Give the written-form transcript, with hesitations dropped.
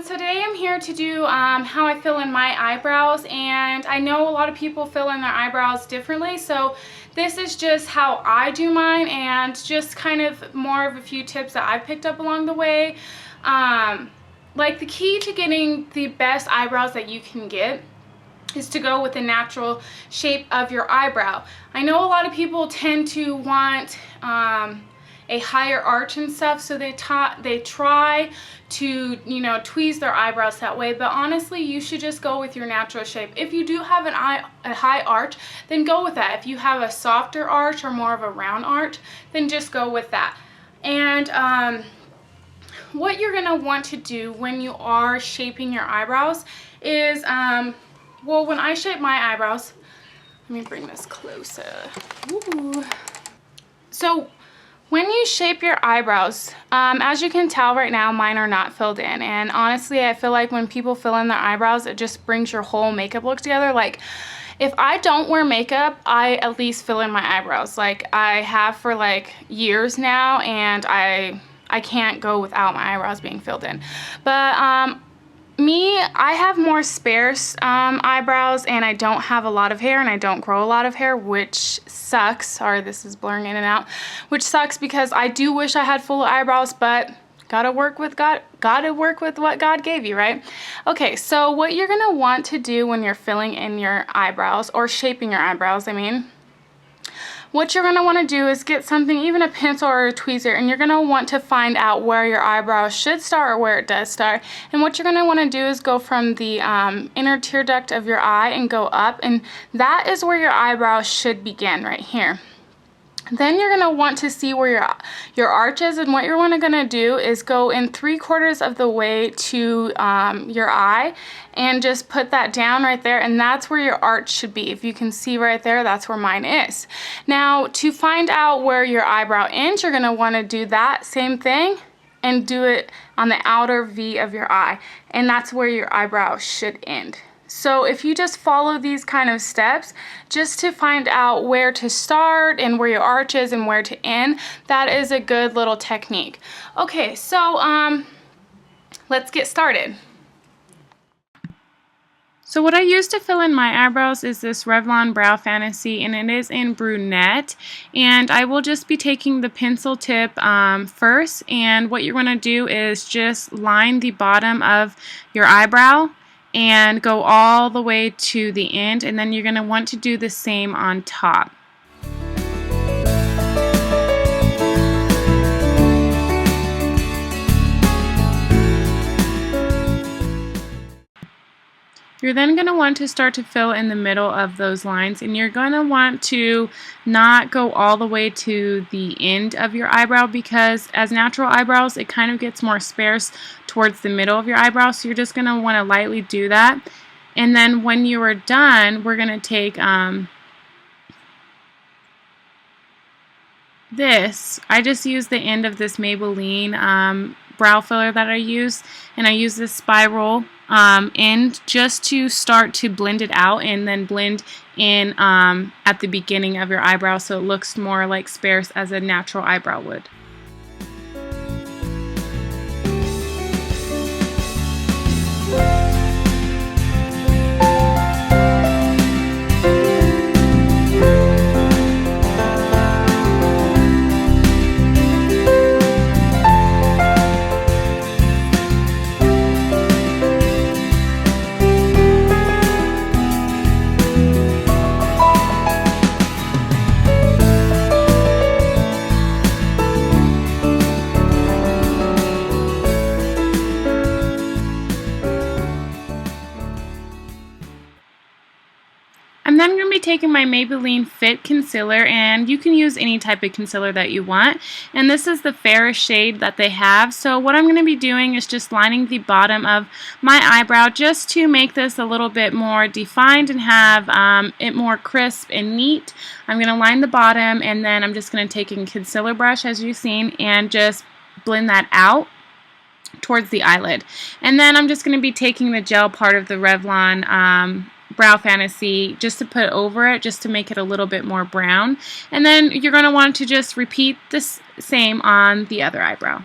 Today I'm here to do how I fill in my eyebrows, and I know a lot of people fill in their eyebrows differently, so this is just how I do mine and just kind of more of a few tips that I picked up along the way. Like the key to getting the best eyebrows that you can get is to go with the natural shape of your eyebrow. I know a lot of people tend to want a higher arch and stuff, so they try to, you know, tweeze their eyebrows that way, but honestly you should just go with your natural shape. If you do have a high arch, then go with that. If you have a softer arch or more of a round arch, then just go with that. And what you're gonna want to do when you are shaping your eyebrows is well, when I shape my eyebrows, let me bring this closer. Ooh. So when you shape your eyebrows, as you can tell right now, mine are not filled in. And honestly, I feel like when people fill in their eyebrows, it just brings your whole makeup look together. Like, if I don't wear makeup, I at least fill in my eyebrows. Like, I have for like years now, and I can't go without my eyebrows being filled in. But I have more sparse eyebrows, and I don't have a lot of hair, and I don't grow a lot of hair, which sucks. Sorry, this is blurring in and out, which sucks because I do wish I had full eyebrows, but gotta work with what God gave you, right? Okay, so what you're gonna want to do when you're filling in your eyebrows, or shaping your eyebrows, I mean, what you're going to want to do is get something, even a pencil or a tweezer, and you're going to want to find out where your eyebrow should start or where it does start. And what you're going to want to do is go from the inner tear duct of your eye and go up, and that is where your eyebrow should begin, right here. Then you're going to want to see where your arch is, and what you're going to do is go in 3/4 of the way to your eye and just put that down right there, and that's where your arch should be. If you can see right there, that's where mine is. Now, to find out where your eyebrow ends, you're going to want to do that same thing and do it on the outer V of your eye, and that's where your eyebrow should end. So if you just follow these kind of steps just to find out where to start and where your arch is and where to end, that is a good little technique. Okay, so let's get started. So what I use to fill in my eyebrows is this Revlon Brow Fantasy, and it is in brunette. And I will just be taking the pencil tip first, and what you're going to do is just line the bottom of your eyebrow and go all the way to the end, and then you're going to want to do the same on top. You're then going to want to start to fill in the middle of those lines, and you're going to want to not go all the way to the end of your eyebrow, because as natural eyebrows, it kind of gets more sparse towards the middle of your eyebrow, so you're just going to want to lightly do that. And then when you are done, we're going to take this. I just use the end of this Maybelline brow filler that I use, and I use this spiral end just to start to blend it out, and then blend in at the beginning of your eyebrow so it looks more like sparse as a natural eyebrow would. I'm then going to be taking my Maybelline Fit Concealer, and you can use any type of concealer that you want. And this is the fairest shade that they have. So what I'm going to be doing is just lining the bottom of my eyebrow just to make this a little bit more defined and have it more crisp and neat. I'm going to line the bottom, and then I'm just going to take a concealer brush, as you've seen, and just blend that out towards the eyelid. And then I'm just going to be taking the gel part of the Revlon Brow Fantasy just to put over it, just to make it a little bit more brown. And then you're going to want to just repeat this same on the other eyebrow.